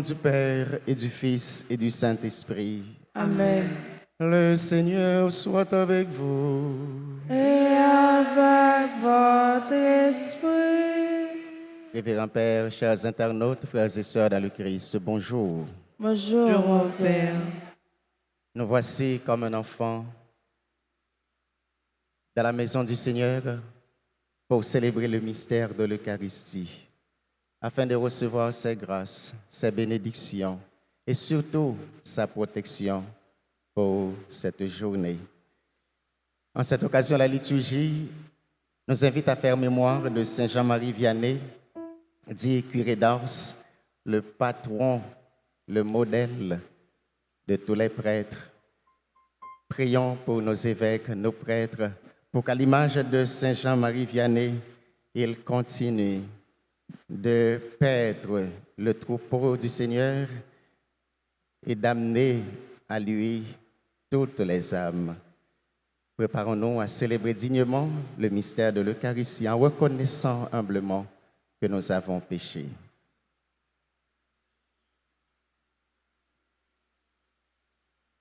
nom du Père et du Fils et du Saint-Esprit. Amen. Le Seigneur soit avec vous. Et avec votre esprit. Révérend Père, chers internautes, frères et sœurs dans le Christ, bonjour. Bonjour, mon Père. Nous voici comme un enfant dans la maison du Seigneur pour célébrer le mystère de l'Eucharistie, afin de recevoir ses grâces, ses bénédictions et surtout sa protection pour cette journée. En cette occasion, la liturgie nous invite à faire mémoire de Saint Jean-Marie Vianney, dit curé d'Ars, le patron, le modèle de tous les prêtres. Prions pour nos évêques, nos prêtres, pour qu'à l'image de Saint Jean-Marie Vianney, ils continuent de paître le troupeau du Seigneur et d'amener à lui toutes les âmes. Préparons-nous à célébrer dignement le mystère de l'Eucharistie en reconnaissant humblement que nous avons péché.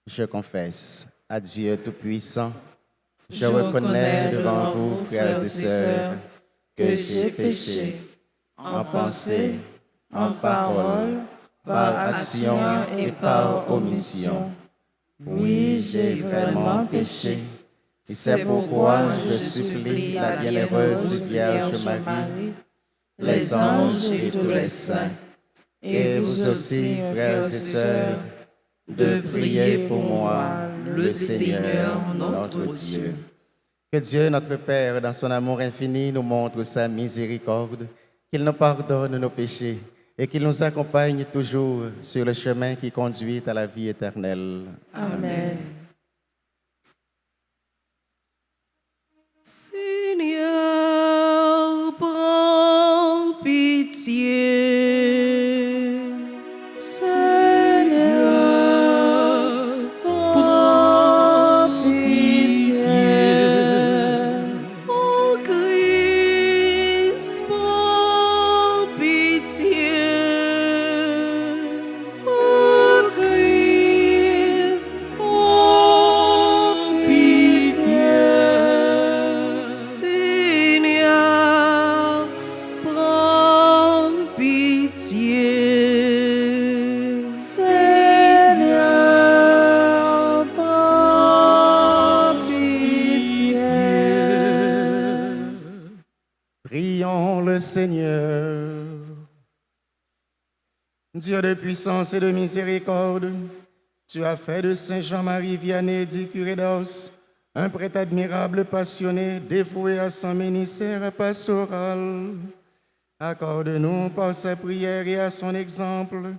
Je confesse à Dieu Tout-Puissant, je reconnais devant vous, frères et sœurs, que j'ai péché en pensée, en parole, par action et par omission. Oui, j'ai vraiment péché. Et c'est pourquoi je supplie la bienheureuse Vierge Marie, les anges et tous les saints, et vous aussi, frères et sœurs, de prier pour moi, le Seigneur, notre Dieu. Que Dieu, notre Père, dans son amour infini, nous montre sa miséricorde, qu'il nous pardonne nos péchés et qu'il nous accompagne toujours sur le chemin qui conduit à la vie éternelle. Amen. Seigneur, prends pitié. Seigneur, prends pitié. Ô Christ, prends pitié. Ô Christ, prends pitié. Seigneur, prends pitié. Seigneur, prends pitié. Prions le Seigneur. Dieu de puissance et de miséricorde, tu as fait de Saint Jean-Marie Vianney, dit curé d'Ars, un prêtre admirable, passionné, dévoué à son ministère pastoral. Accorde-nous par sa prière et à son exemple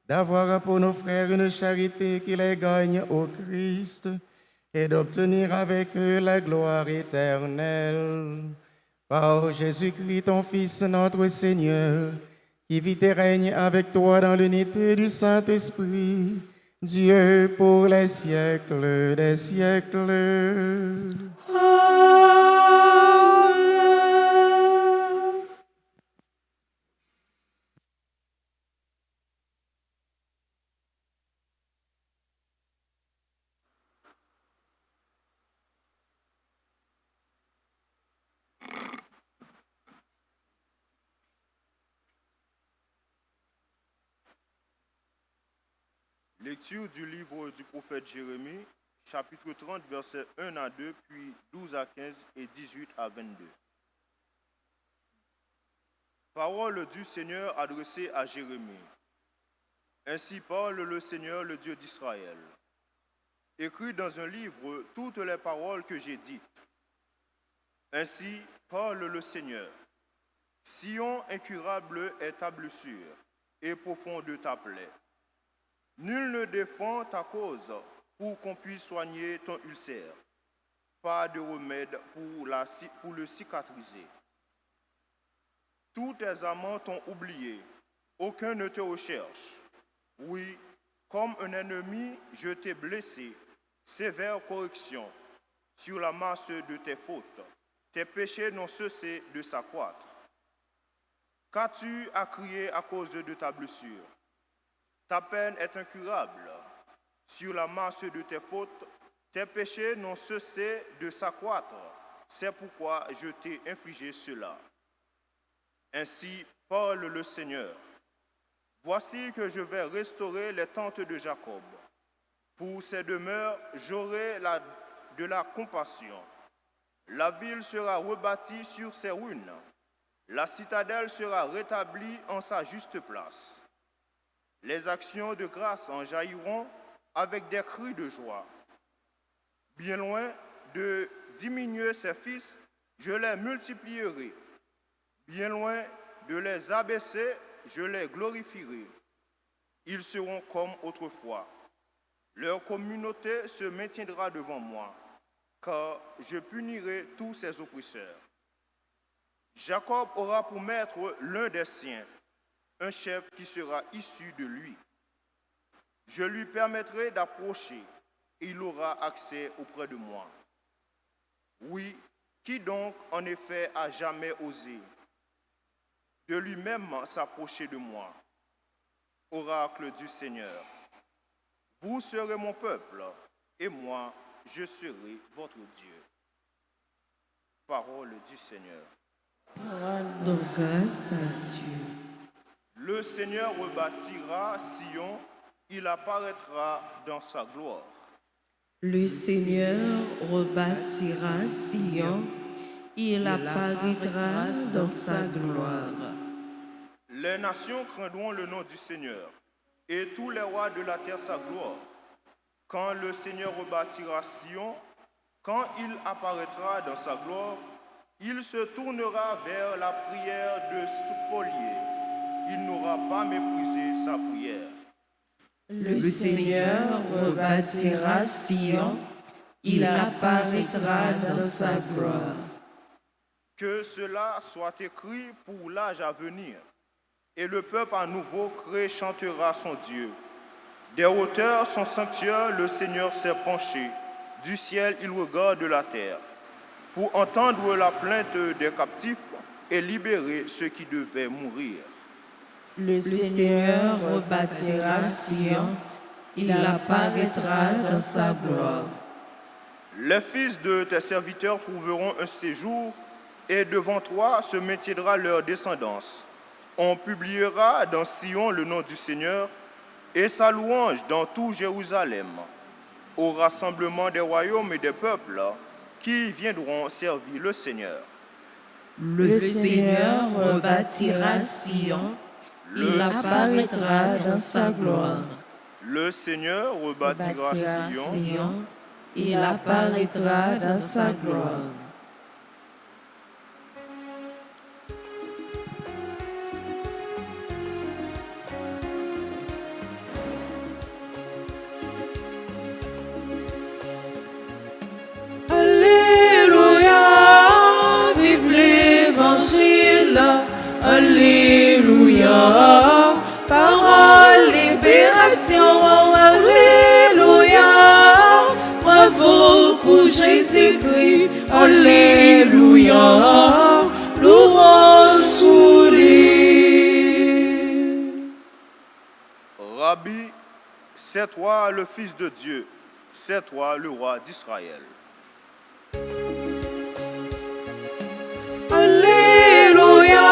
d'avoir pour nos frères une charité qui les gagne au Christ et d'obtenir avec eux la gloire éternelle. Par Jésus-Christ, ton Fils, notre Seigneur, qui vit et règne avec toi dans l'unité du Saint-Esprit, Dieu pour les siècles des siècles. Amen. Lecture du livre du prophète Jérémie, chapitre 30, versets 1 à 2, puis 12 à 15 et 18 à 22. Parole du Seigneur adressée à Jérémie. Ainsi parle le Seigneur, le Dieu d'Israël. Écris dans un livre toutes les paroles que j'ai dites. Ainsi parle le Seigneur. Sion incurable est ta blessure, et profonde ta plaie. Nul ne défend ta cause pour qu'on puisse soigner ton ulcère. Pas de remède pour le cicatriser. Tous tes amants t'ont oublié, aucun ne te recherche. Oui, comme un ennemi, je t'ai blessé, sévère correction, sur la masse de tes fautes. Tes péchés n'ont cessé de s'accroître. Qu'as-tu à crier à cause de ta blessure? Ta peine est incurable. Sur la masse de tes fautes, tes péchés n'ont cessé de s'accroître. C'est pourquoi je t'ai infligé cela. Ainsi parle le Seigneur. Voici que je vais restaurer les tentes de Jacob. Pour ses demeures, j'aurai de la compassion. La ville sera rebâtie sur ses ruines. La citadelle sera rétablie en sa juste place. Les actions de grâce en jailliront avec des cris de joie. Bien loin de diminuer ses fils, je les multiplierai. Bien loin de les abaisser, je les glorifierai. Ils seront comme autrefois. Leur communauté se maintiendra devant moi, car je punirai tous ses oppresseurs. Jacob aura pour maître l'un des siens, un chef qui sera issu de lui. Je lui permettrai d'approcher, et il aura accès auprès de moi. Oui, qui donc en effet a jamais osé de lui-même s'approcher de moi? Oracle du Seigneur. Vous serez mon peuple, et moi, je serai votre Dieu. Parole du Seigneur. Donc, grâce à Dieu. Le Seigneur rebâtira Sion, il apparaîtra dans sa gloire. Le Seigneur rebâtira Sion, il apparaîtra dans sa gloire. Les nations craindront le nom du Seigneur, et tous les rois de la terre sa gloire. Quand le Seigneur rebâtira Sion, quand il apparaîtra dans sa gloire, il se tournera vers la prière de spolier. Il n'aura pas méprisé sa prière. Le Seigneur rebâtira Sion, il apparaîtra dans sa gloire. Que cela soit écrit pour l'âge à venir, et le peuple à nouveau créé chantera son Dieu. Des hauteurs son sanctuaire, le Seigneur s'est penché. Du ciel, il regarde la terre, pour entendre la plainte des captifs et libérer ceux qui devaient mourir. Le Seigneur rebâtira Sion, il apparaîtra dans sa gloire. Les fils de tes serviteurs trouveront un séjour, et devant toi se maintiendra leur descendance. On publiera dans Sion le nom du Seigneur et sa louange dans tout Jérusalem, au rassemblement des royaumes et des peuples qui viendront servir le Seigneur. Le Seigneur rebâtira Sion, il apparaîtra dans sa gloire. Le Seigneur rebâtira Sion, il apparaîtra dans sa gloire. Alléluia, vive l'Évangile, Alléluia, parole, libération, Alléluia, bravo pour Jésus-Christ, Alléluia, louange pour lui. Rabbi, c'est toi le Fils de Dieu, c'est toi le roi d'Israël. Alléluia,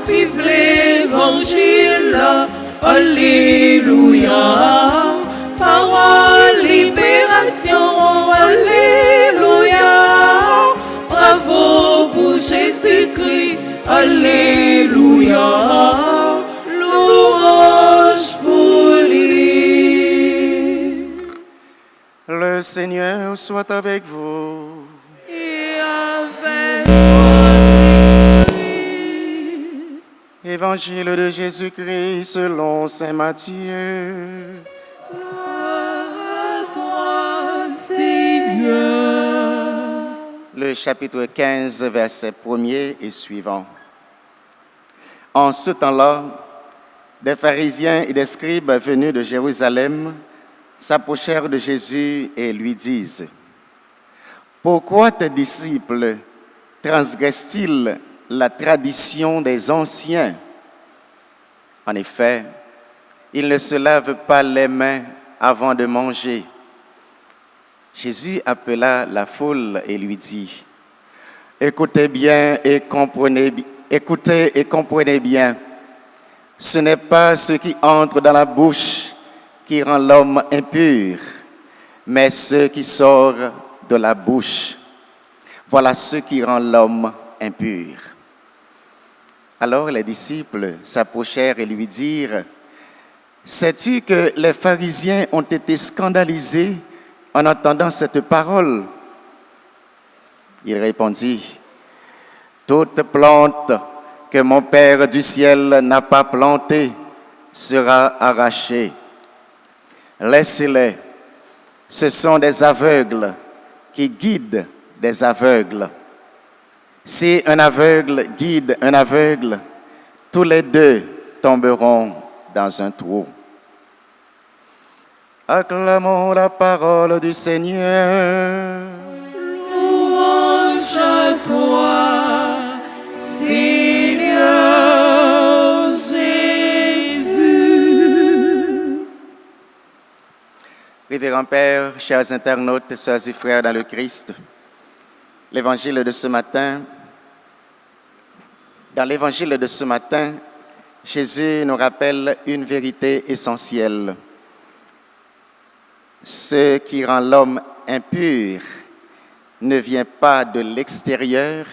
vive l'Évangile, Alléluia, parole, libération, Alléluia, bravo pour Jésus-Christ, Alléluia, louange pour lui. Le Seigneur soit avec vous. Et avec votre esprit. Évangile de Jésus-Christ selon saint Matthieu. Gloire à toi, Seigneur. Le chapitre 15, verset 1er et suivant. En ce temps-là, des pharisiens et des scribes venus de Jérusalem s'approchèrent de Jésus et lui disent: Pourquoi tes disciples transgressent-ils la tradition des anciens? En effet, Ils ne se lavent pas les mains avant de manger. Jésus appela la foule et lui dit, écoutez et comprenez bien. Ce n'est pas ce qui entre dans la bouche qui rend l'homme impur, mais ce qui sort de la bouche. Voilà ce qui rend l'homme impur. Alors les disciples s'approchèrent et lui dirent, sais-tu que les pharisiens ont été scandalisés en entendant cette parole? Il répondit, toute plante que mon Père du ciel n'a pas plantée sera arrachée. Laissez-les, ce sont des aveugles qui guident des aveugles. Si un aveugle guide un aveugle, tous les deux tomberont dans un trou. Acclamons la parole du Seigneur. Louange à toi, Seigneur Jésus. Révérend Père, chers internautes, sœurs et frères dans le Christ, l'évangile de ce matin, dans l'évangile de ce matin, Jésus nous rappelle une vérité essentielle. Ce qui rend l'homme impur ne vient pas de l'extérieur,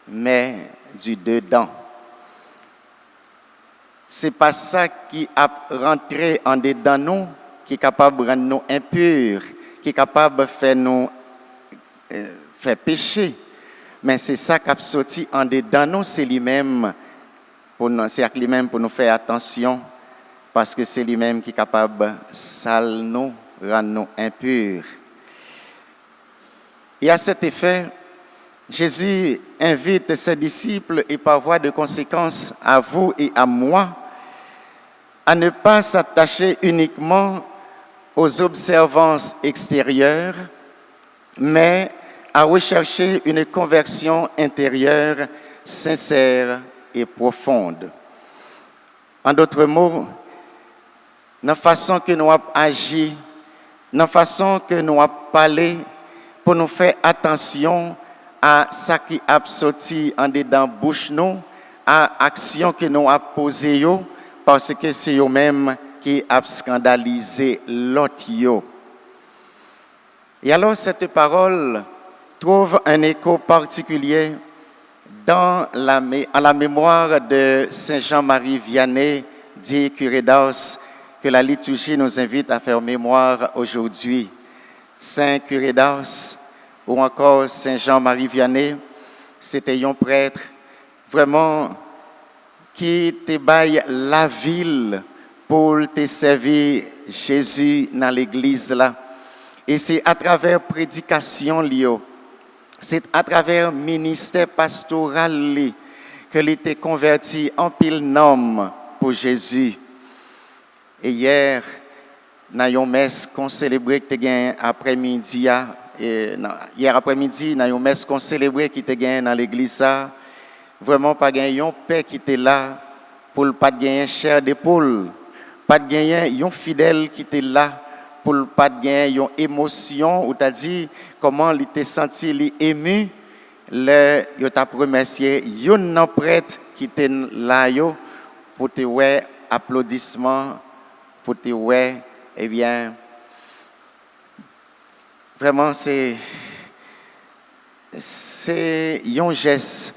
mais du dedans. C'est pas ça qui a rentré en dedans nous, qui est capable de rendre nous impurs, qui est capable de faire nous faire pécher. Mais c'est ça qui a sorti en dedans nous, c'est lui-même pour nous faire attention, parce que c'est lui-même qui est capable de saler nous, rendre nous impurs. Et à cet effet, Jésus invite ses disciples et par voie de conséquence à vous et à moi à ne pas s'attacher uniquement aux observances extérieures, mais à rechercher une conversion intérieure sincère et profonde. En d'autres mots, dans la façon que nous agissons, dans la façon que nous parlons, pour nous faire attention à ce qui a sorti en dedans bouche nous, à l'action que nous avons posée, parce que c'est eux-mêmes qui a scandalisé l'autre. Et alors cette parole trouve un écho particulier à la mémoire de Saint Jean-Marie Vianney, dit curé d'Ars, que la liturgie nous invite à faire mémoire aujourd'hui. Saint curé d'Ars, ou encore Saint Jean-Marie Vianney, c'était un prêtre vraiment qui te baille la ville pour te servir Jésus dans l'église là. Et c'est à travers prédication c'est à travers ministère pastoral que il était converti en pile nom pour Jésus. Et hier, dans une messe qu'on célébrait qui était après-midi, hier après-midi, dans une messe qu'on célébrait qui était dans l'église, vraiment pas gagné un père qui était là pour pas gagner chair d'épaule, pas gagner un fidèle qui était là pour pas gagner une émotion ou t'as dit comment il était senti, il ému, le yo t'a remercié un prêtre qui était là pour te ouais applaudissements, pour te ouais eh bien vraiment c'est un geste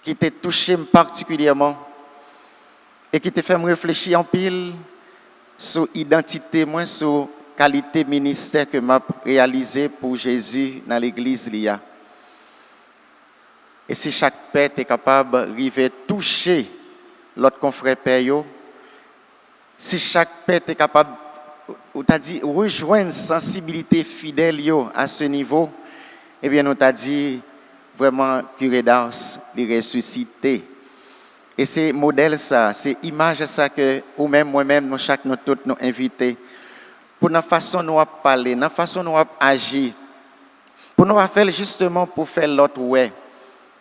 qui t'a touché particulièrement et qui t'a fait me réfléchir en pile sur l'identité, sur la qualité ministère que m'a réalisé pour Jésus dans l'église l'IA. Et si chaque père est capable d'arriver toucher l'autre confrère père, si chaque père est capable de rejoindre une sensibilité fidèle à ce niveau, eh bien, nous t'a dit vraiment curé d'Ars, de ressusciter. Et c'est modèle ça, c'est image ça que ou même moi-même, nous chaque nous tous nous inviter pour la façon nous parler, la façon nous agir, pour nous faire justement pour faire l'autre ouais,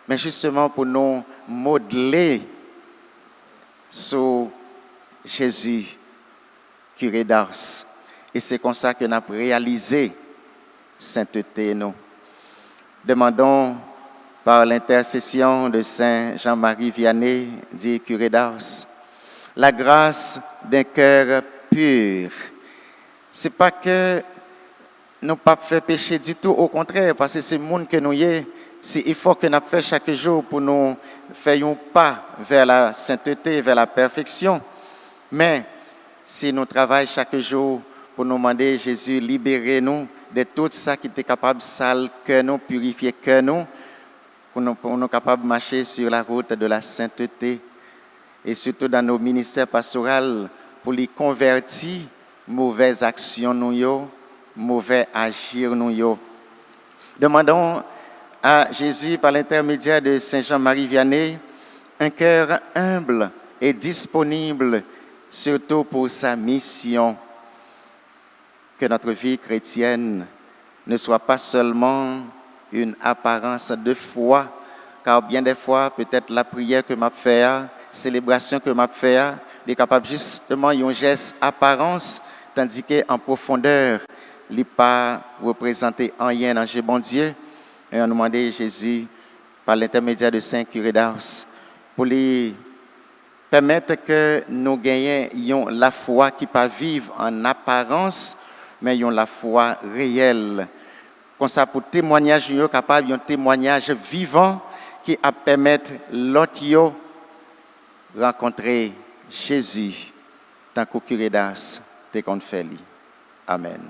mais justement pour nous modeler sur Jésus, curé d'Ars. Et c'est comme ça que nous avons réalisé sainteté, nous. Demandons par l'intercession de Saint Jean-Marie Vianney, dit curé d'Ars, la grâce d'un cœur pur. Ce n'est pas que nous pas fait pécher du tout, au contraire, parce que c'est le monde que nous y est. C'est l'effort que nous fait chaque jour pour nous faire un pas vers la sainteté, vers la perfection. Mais si nous travaillons chaque jour pour nous demander, Jésus, libérez-nous de tout ça qui est capable de salir que nous, purifier que nous, pour nous capables de marcher sur la route de la sainteté. Et surtout dans nos ministères pastoraux, pour les convertir, mauvaises actions nous, mauvais agir nous. Demandons à Jésus, par l'intermédiaire de Saint Jean-Marie Vianney, un cœur humble et disponible, surtout pour sa mission. Que notre vie chrétienne ne soit pas seulement une apparence de foi, car bien des fois, peut-être la prière que m'a fait, la célébration que m'a fait, est capable justement d'un geste apparence, tandis qu'en profondeur, il n'est pas représenté en rien dans le bon Dieu. Et on demande à Jésus, par l'intermédiaire de Saint Curé d'Ars, pour lui permettre que nous gagnions la foi qui pas vivre en apparence, mais la foi réelle. Comme ça, pour témoignage, nous sommes capables d'un témoignage vivant qui a permettre l'autre de rencontrer Jésus, tant que Curé d'Ars, t'es qu'on fait. Amen.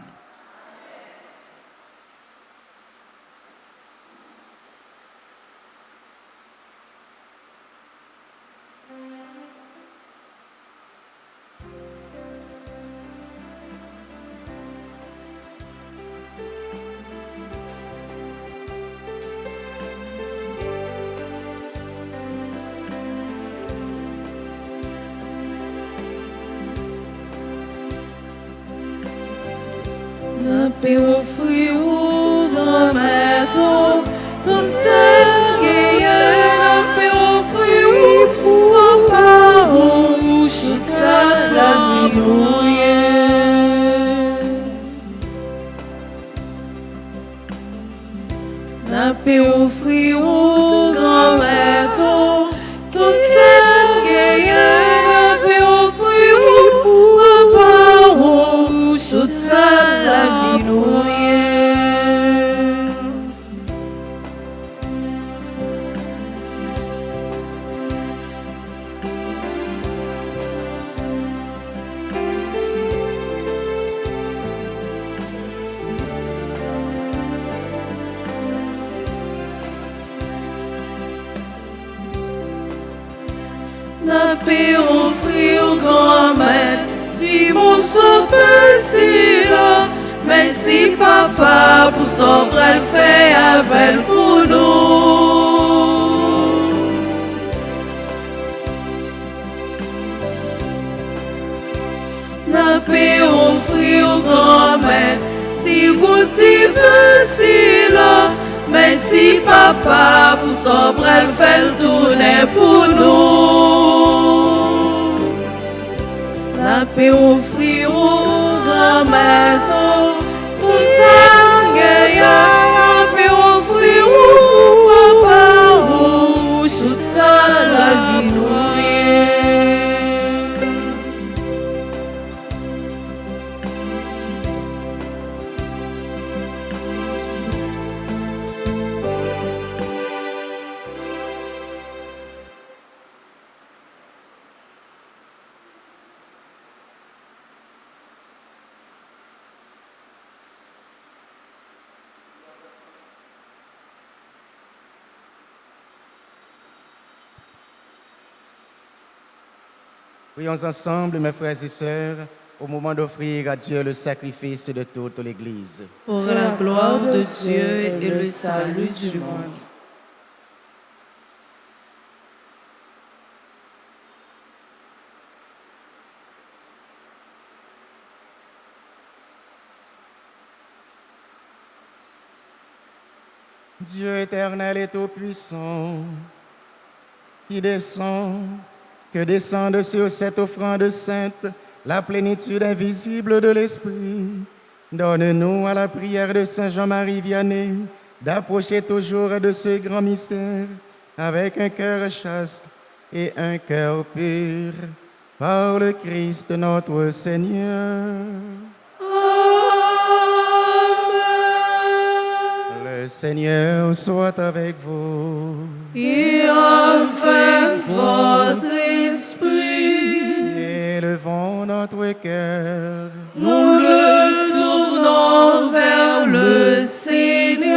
Pe offrir au grand maître, tout seul gagnant, pe offrir au parole, toute seule la vie n'a pe offrir au grand maître, tout seul gagnant, pe offrir au parole, toute seule la vie. N'a pas offrir au grand maître, si mon sang peut si là, mais si papa pour son bras fait avec pour nous. N'a pas offrir au grand maître, si vous veut si là, mais si papa pour son bras fait tourner pour nous. N'a pas offrir au grand maître, tout ça gagnant, n'a pas offrir au papa, toute ça la vie nous. Prions ensemble, mes frères et sœurs, au moment d'offrir à Dieu le sacrifice de toute l'Église. Pour la gloire de Dieu et le salut du monde. Dieu éternel et tout-puissant, qui descend que descende sur cette offrande sainte la plénitude invisible de l'Esprit. Donne-nous à la prière de Saint Jean-Marie Vianney d'approcher toujours de ce grand mystère avec un cœur chaste et un cœur pur, par le Christ notre Seigneur. Le Seigneur soit avec vous. Et avec votre esprit, Élevons notre cœur. nous le tournons vers le Seigneur.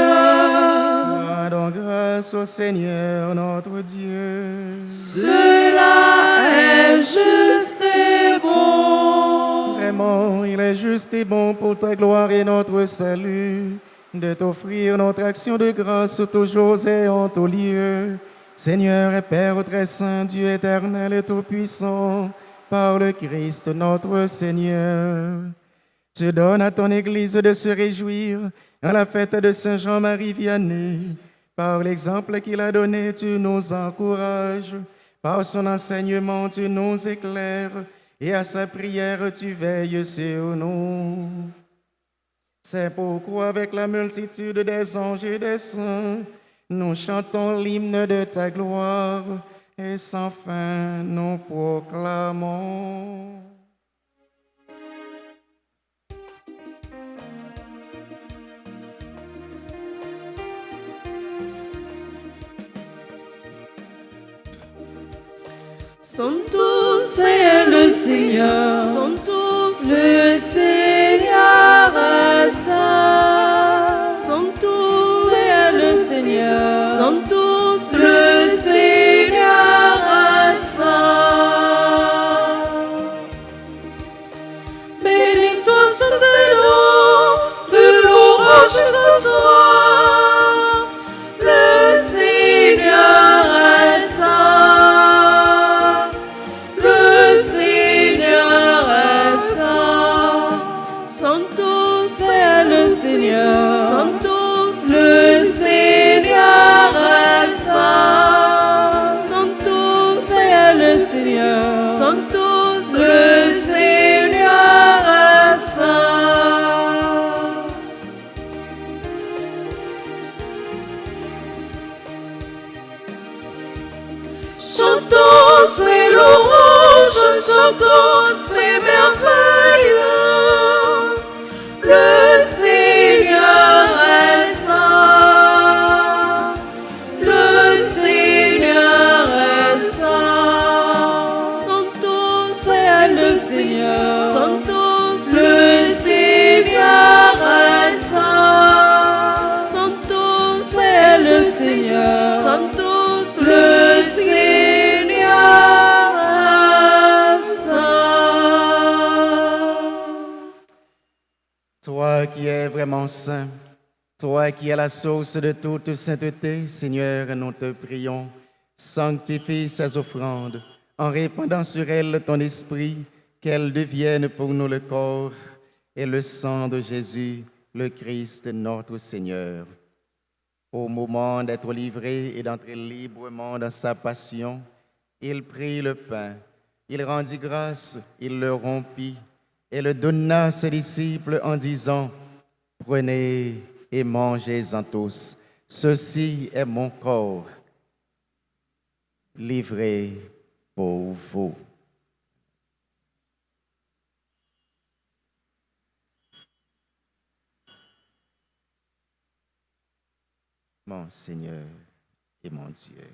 Rendons grâce au Seigneur notre Dieu. Cela est juste et bon. Vraiment, il est juste et bon pour ta gloire et notre salut de t'offrir notre action de grâce toujours et en tout lieu. Seigneur et Père très saint, Dieu éternel et tout-puissant, par le Christ notre Seigneur. Tu donnes à ton Église de se réjouir à la fête de Saint Jean-Marie Vianney. Par l'exemple qu'il a donné, tu nous encourages. Par son enseignement, tu nous éclaires. Et à sa prière, tu veilles sur nous. C'est pourquoi, avec la multitude des anges et des saints, nous chantons l'hymne de ta gloire et sans fin nous proclamons. Santos est le Seigneur, Santos le Seigneur est saint. Santos est le Seigneur, Santos le Seigneur est saint. Béni soit ce Seigneur de l'orage ce soir, le Seigneur est saint. Seigneur, Santos, le Seigneur est saint. Santos est le Seigneur, Santos, le Seigneur est saint. Chantons ses louanges, chantons ses merveilles. Le Seigneur est saint, le Seigneur est saint. Santos est le Seigneur, Santos, le Seigneur est saint. Santos est le Seigneur, Santos, le Seigneur est saint. Toi qui es vraiment saint, toi qui es la source de toute sainteté, Seigneur, nous te prions, sanctifie ces offrandes en répandant sur elles ton esprit, qu'elles deviennent pour nous le corps et le sang de Jésus, le Christ, notre Seigneur. Au moment d'être livré et d'entrer librement dans sa passion, il prit le pain, il rendit grâce, il le rompit et le donna à ses disciples en disant, « Prenez et mangez-en tous, ceci est mon corps, livré pour vous. » Mon Seigneur et mon Dieu.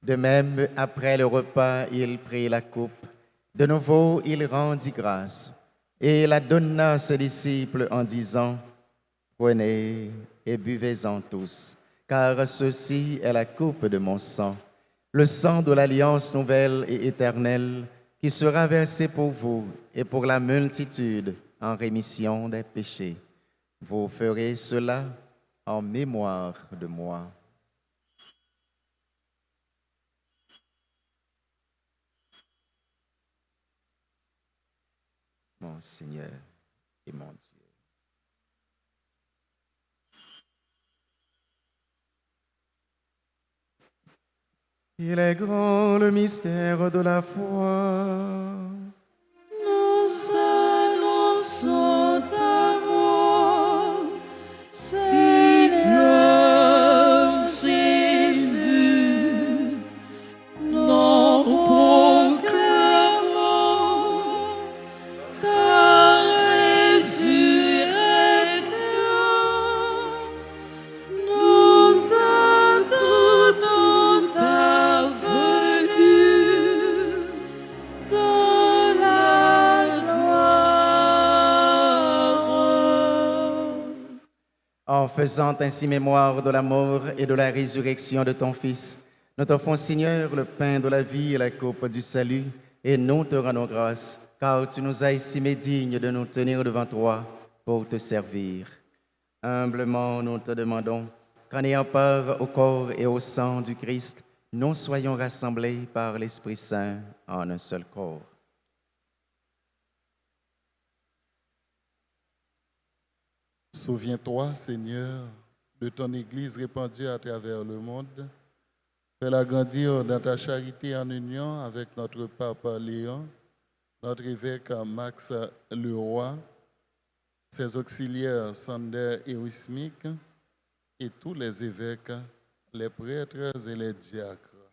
De même, après le repas, il prit la coupe. De nouveau, il rendit grâce et la donna à ses disciples en disant, « Prenez et buvez-en tous, car ceci est la coupe de mon sang, le sang de l'alliance nouvelle et éternelle qui sera versé pour vous et pour la multitude en rémission des péchés. Vous ferez cela en mémoire de moi. » Mon Seigneur et mon Dieu. Il est grand le mystère de la foi. Nous annonçons ta mort, Seigneur Jésus. Nous proclamons ta résurrection. Nous attendons ta venue dans la gloire. En faisant ainsi mémoire de la mort et de la résurrection de ton Fils, nous t'offrons, Seigneur, le pain de la vie et la coupe du salut, et nous te rendons grâce, car tu nous as estimés dignes de nous tenir devant toi pour te servir. Humblement, nous te demandons qu'en ayant part au corps et au sang du Christ, nous soyons rassemblés par l'Esprit Saint en un seul corps. Souviens-toi, Seigneur, de ton Église répandue à travers le monde. Fais-la grandir dans ta charité en union avec notre pape Léon, notre évêque Max Leroy, ses auxiliaires Sander et Wismic, et tous les évêques, les prêtres et les diacres.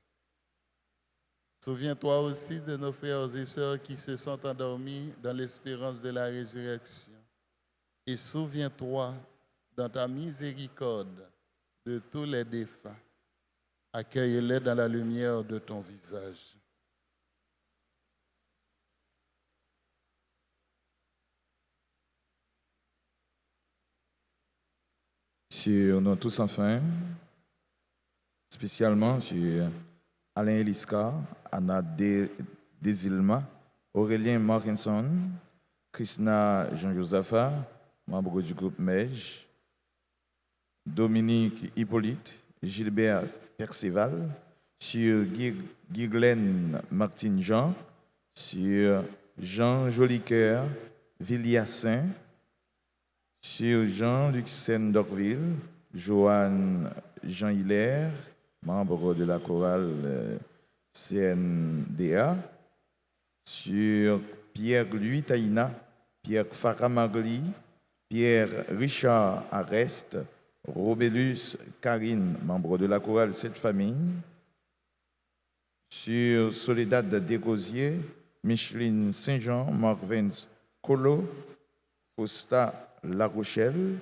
Souviens-toi aussi de nos frères et sœurs qui se sont endormis dans l'espérance de la résurrection. Et souviens-toi, dans ta miséricorde, de tous les défunts. Accueille-les dans la lumière de ton visage. Sur nous tous enfin, spécialement sur Alain Eliska, Anna Desilma, Aurélien Markinson, Krishna Jean-Josapha, membre du groupe MEJ, Dominique Hippolyte, Gilbert Perceval, sur Guylaine Martine Jean, sur Jean Jolicoeur, Villiassin, sur Jean-Luc Sen-Dorville, Joanne Jean-Hilaire, membre de la chorale CNDA, sur Pierre-Louis Taïna, Pierre Faramagli, Pierre Richard Arest, Robélus Karine, membre de la chorale Cette Famille, sur Soledad Desgosiers, Micheline Saint-Jean, Marc Vence Colo, Fausta La Rochelle.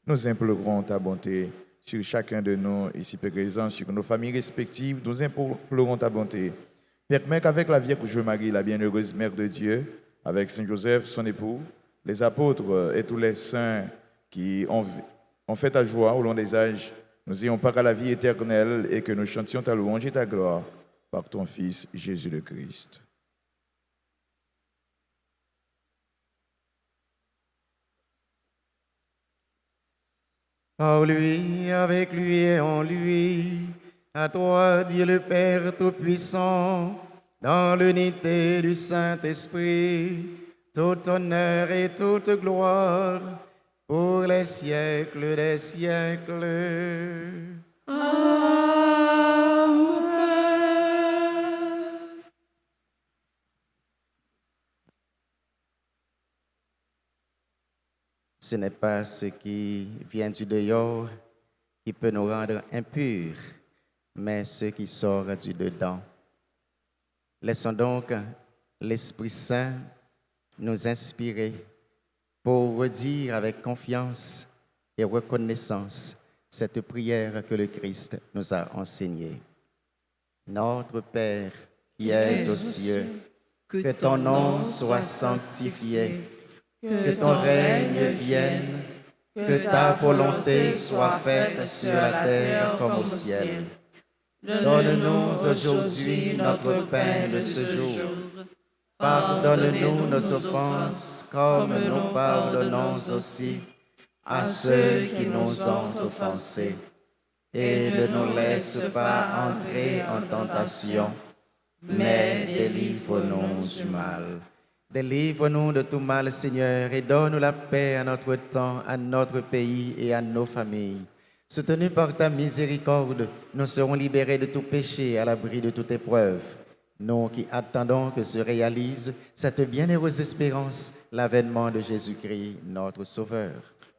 Nous implorons ta bonté sur chacun de nous ici présents, sur nos familles respectives. Nous implorons ta bonté. Permets qu'avec la Vierge Marie, la bienheureuse Mère de Dieu, avec Saint Joseph, son époux, les apôtres et tous les saints qui ont fait ta joie au long des âges, nous ayons part à la vie éternelle et que nous chantions ta louange et ta gloire par ton Fils Jésus le Christ. Par lui, avec lui et en lui, à toi, Dieu le Père Tout-Puissant, dans l'unité du Saint-Esprit, tout honneur et toute gloire, pour les siècles des siècles. Amen. Ce n'est pas ce qui vient du dehors qui peut nous rendre impurs, mais ce qui sort du dedans. Laissons donc l'Esprit Saint nous inspirer pour redire avec confiance et reconnaissance cette prière que le Christ nous a enseignée. Notre Père qui es aux cieux, que ton nom soit sanctifié, que ton règne vienne, que ta volonté soit faite sur la terre comme au ciel. Donne-nous aujourd'hui notre pain de ce jour. Pardonne-nous nos offenses, comme nous pardonnons aussi à ceux qui nous ont offensés. Et ne nous laisse pas entrer en tentation, mais délivre-nous du mal. Délivre-nous de tout mal, Seigneur, et donne la paix à notre temps, à notre pays et à nos familles. Soutenus par ta miséricorde, nous serons libérés de tout péché, à l'abri de toute épreuve. Nous qui attendons que se réalise cette bienheureuse espérance, l'avènement de Jésus-Christ, notre Sauveur.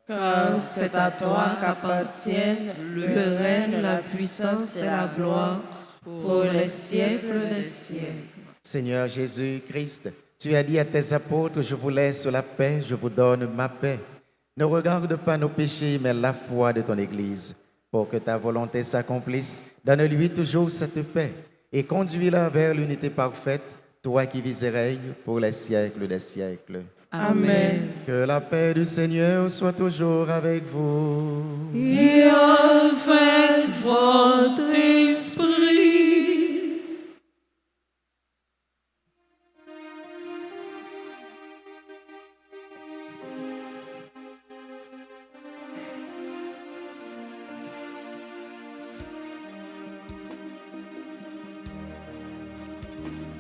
Car c'est à toi qu'appartiennent le règne, la puissance et la gloire pour les siècles des siècles. Seigneur Jésus-Christ, tu as dit à tes apôtres, je vous laisse la paix, je vous donne ma paix. Ne regarde pas nos péchés, mais la foi de ton Église. Pour que ta volonté s'accomplisse, donne-lui toujours cette paix et conduis-la vers l'unité parfaite, toi qui vis et règnes pour les siècles des siècles. Amen. Que la paix du Seigneur soit toujours avec vous. Et avec votre esprit.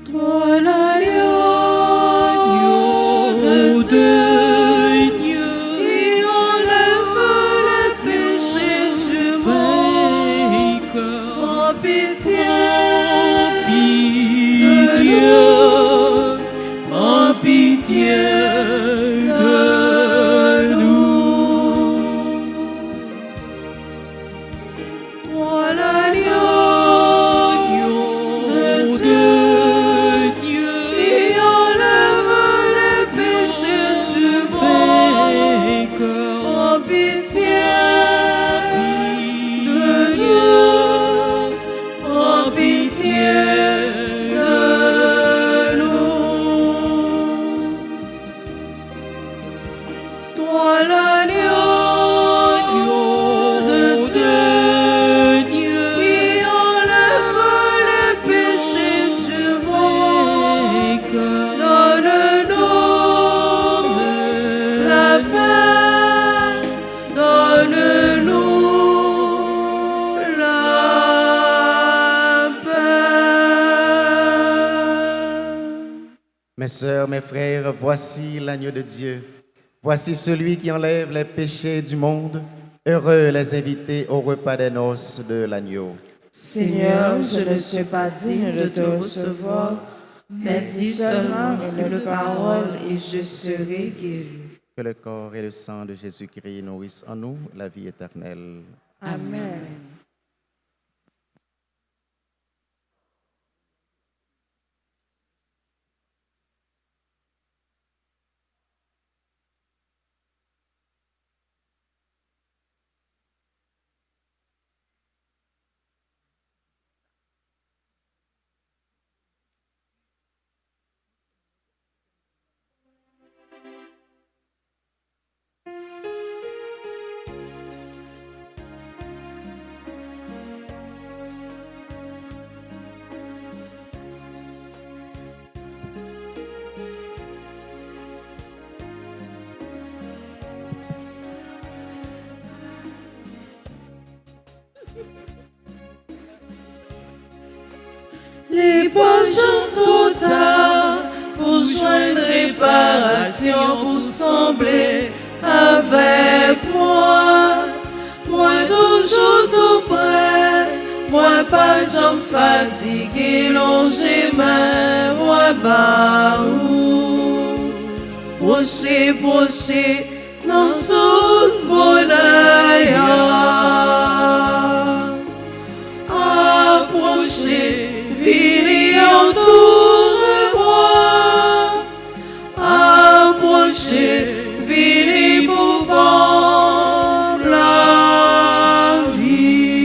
Toi l'agneau de Dieu, qui enlève les péchés du monde, en pitié de Dieu, en pitié de nous. Toi l'agneau de Dieu, Mes sœurs, mes frères, voici l'agneau de Dieu. Voici celui qui enlève les péchés du monde. Heureux les invités au repas des noces de l'agneau. Seigneur, je ne suis pas digne de te recevoir, mais dis seulement une parole et je serai guéri. Que le corps et le sang de Jésus-Christ nourrissent en nous la vie éternelle. Amen. Les pages trop tard pour joindre réparation, pour sembler avec moi. Moi toujours tout près, moi pas jamais fatigué, longé main, moi baou. Broché, broché, non sous bonheur. Approchez. Venez entoure-moi, approchez, venez pour prendre la vie.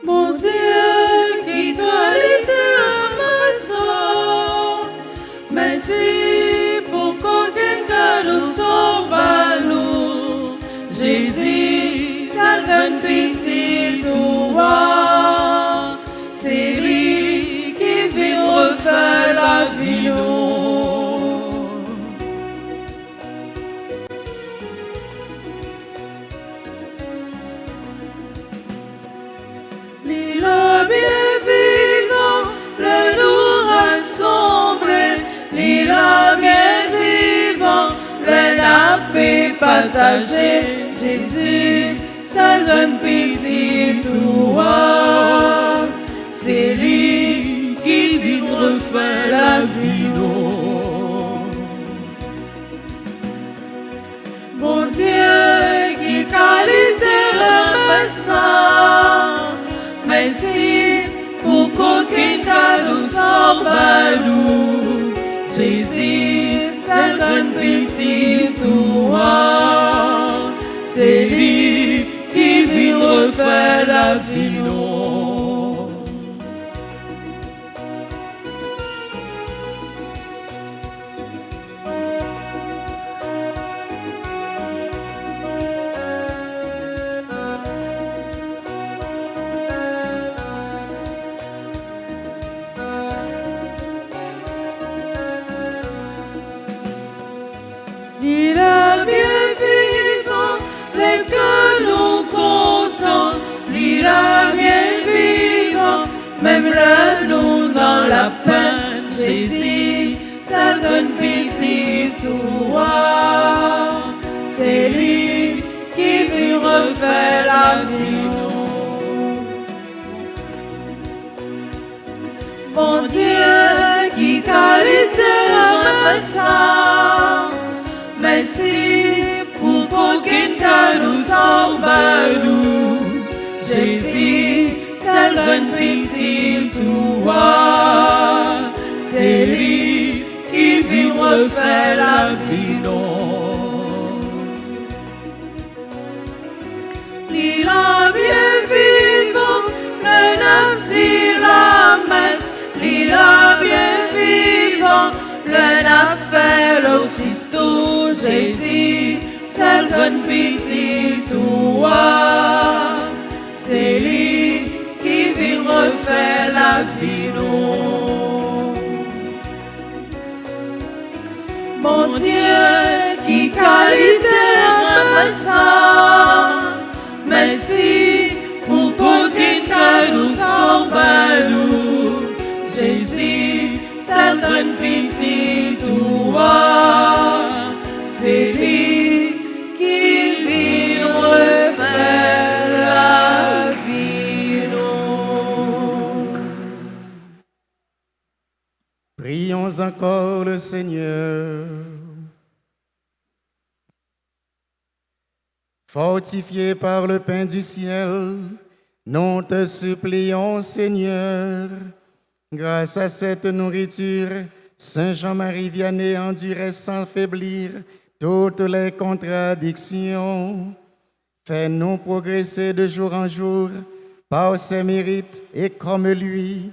Mon Dieu, qui qualité amassant, merci pour qu'aucun cas nous sauve à nous. Jésus, salve pitié toi, c'est lui qui vient refaire la vie nous. L'île bien vivant, le nous rassemble, l'île bien vivant, le nappé partagé, Jésus, salve pitié toi, c'est lui qui vient refaire la vie nous. Mon Dieu, qui qualité ramassant, merci pour qu'aucun cas nous sorte à nous. Jésus, salve pitié toi, c'est lui qui vient refaire la vie nous. Il a bien vivant, les cœurs nous contents. Il a bien vivant, même le nous dans la peine. Jésus, ça donne pitié toi. C'est lui qui vient refaire la vie nous. Mon Dieu, qui qualité ramassant, merci pour qu'aucun cas nous sorte à nous. Jésus, salve pitié toi, c'est lui qui vient refaire la vie nous. Il a bien vivant, le napsi la messe, il a bien vivant, le nap fait l'office tout. Jésus, salve pitié toi, c'est lui qui vient refaire la vie nous. Mon Dieu, qui qualité ramassant, merci pour qu'aucun cas nous sorte à nous. Jésus, salve pitié toi, c'est lui qui vient refaire la vie nous. Prions encore le Seigneur. Fortifiés par le pain du ciel, nous te supplions, Seigneur, grâce à cette nourriture, Saint Jean-Marie Vianney endurait sans faiblir toutes les contradictions. Fais-nous progresser de jour en jour par ses mérites et comme lui,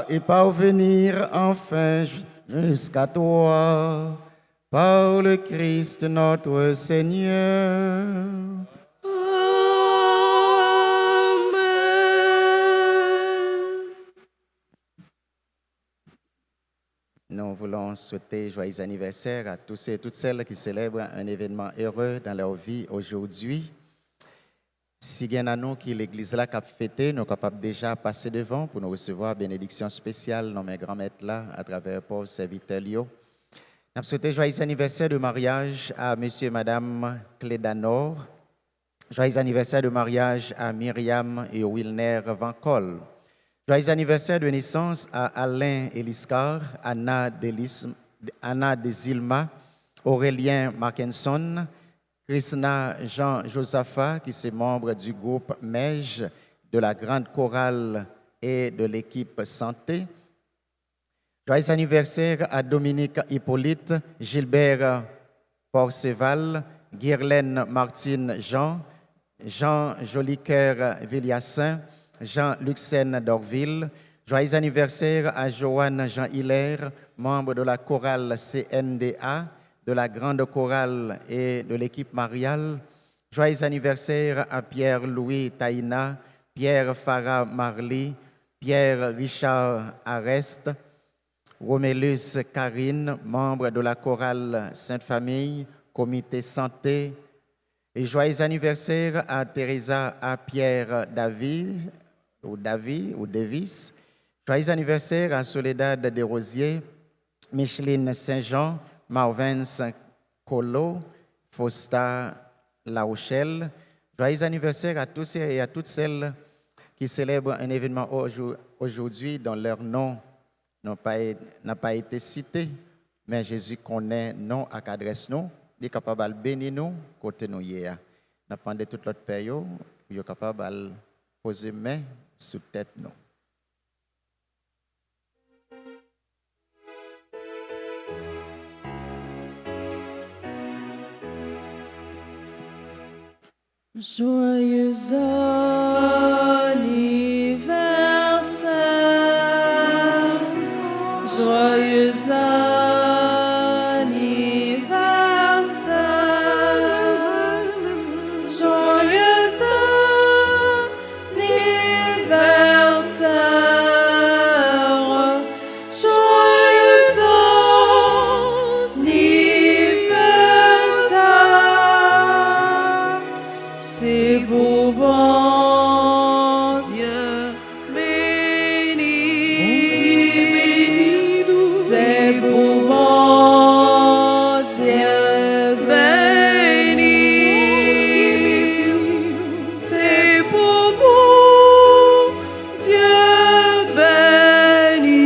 et parvenir enfin jusqu'à toi, par le Christ notre Seigneur. Nous voulons souhaiter joyeux anniversaire à tous et toutes celles qui célèbrent un événement heureux dans leur vie aujourd'hui. Si bien à nous qui l'église là cap fêté, nous sommes capables déjà passer devant pour nous recevoir bénédiction spéciale dans mes grands-maîtres là à travers Paul serviteur Lio. Nous souhaitons joyeux anniversaire de mariage à monsieur et madame Clédanor. Joyeux anniversaire de mariage à Myriam et Wilner Van Col. Joyeux anniversaire de naissance à Alain Eliscar, Anna Desilma, Aurélien Mackinson, Krishna Jean Josaphat, qui est membre du groupe MEJ, de la Grande Chorale et de l'équipe Santé. Joyeux anniversaire à Dominique Hippolyte, Gilbert Porceval, Guirlaine Martine Jean, Jean Jolicoeur Villassin, Jean Luxen d'Orville. Joyeux anniversaire à Joanne Jean Hilaire, membre de la chorale CNDA, de la grande chorale et de l'équipe mariale. Joyeux anniversaire à Pierre-Louis Taïna, Pierre Farah Marly, Pierre Richard Arest, Romélus Karine, membre de la chorale Sainte-Famille, comité santé. Et joyeux anniversaire à Teresa A. Pierre Davis. Joyeux anniversaire à Soledad Desrosiers, Micheline Saint-Jean, Marvens Colo, Fausta La Rochelle. Joyeux anniversaire à tous et à toutes celles qui célèbrent un événement aujourd'hui dont leur nom n'a pas été cité, mais Jésus connaît nom à adresse nous, il est capable de bénir nous côté nous hier. Nous pendant toute notre période, il est capable de poser main sur tête nous. Joyeux anniversaire, joyeux anniversaire, joyeux anniversaire, joyeux anniversaire. C'est beau, bon Dieu béni. C'est beau, bon Dieu béni. C'est beau, bon Dieu béni.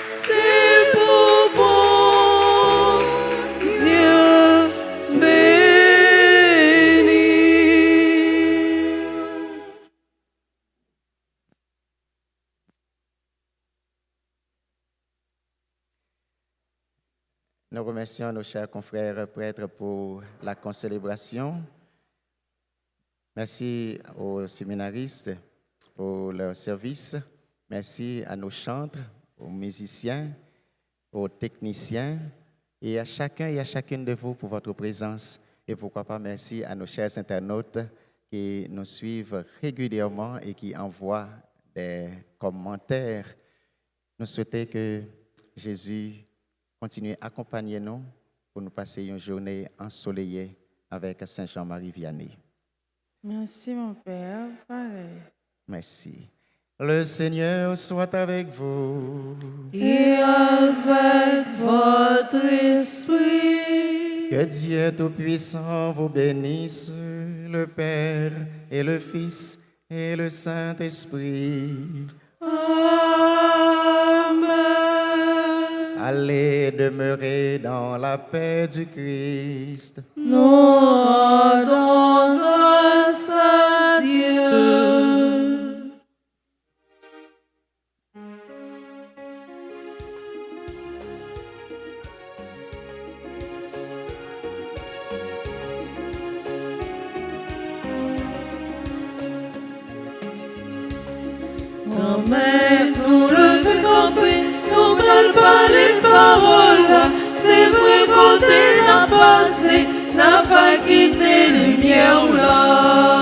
C'est beau, bon Dieu béni. Nous remercions nos chers confrères prêtres pour la concélébration. Merci aux séminaristes pour leur service. Merci à nos chantres, aux musiciens, aux techniciens et à chacun et à chacune de vous pour votre présence. Et pourquoi pas merci à nos chers internautes qui nous suivent régulièrement et qui envoient des commentaires. Nous souhaitons que Jésus continue à accompagner nous pour nous passer une journée ensoleillée avec Saint Jean-Marie Vianney. Merci mon Père, pareil. Merci. Le Seigneur soit avec vous. Et avec votre esprit. Que Dieu Tout-Puissant vous bénisse, le Père et le Fils et le Saint-Esprit. Amen. Allez demeurer dans la paix du Christ. Nous rendons grâce à Dieu. Grand-mère, nous le fait camper, nous ne pas les paroles. C'est vrai côté n'a passé, n'a pas quitté lumière là.